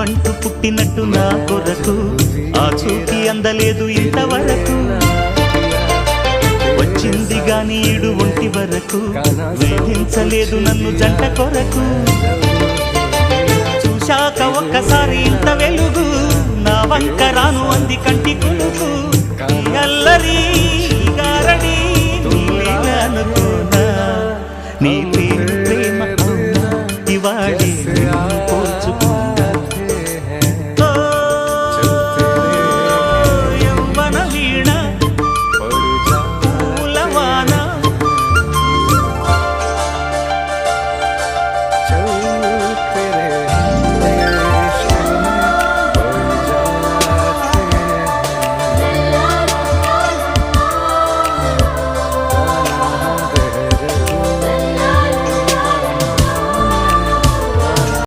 అంటూ పుట్టినట్టు నా కొరకు ఆ చూపి అందలేదు ఇంతవరకు వచ్చింది గాని ఈడు ఒంటి వరకు వేధించలేదు నన్ను జంట కొరకు చూశాక ఒక్కసారి ఇంత వెలుగు నా వంక రాను అంది కంటి కొడుకు అల్లరి గారడి అనుకోనా నీ ప్రేమ ఇవాడే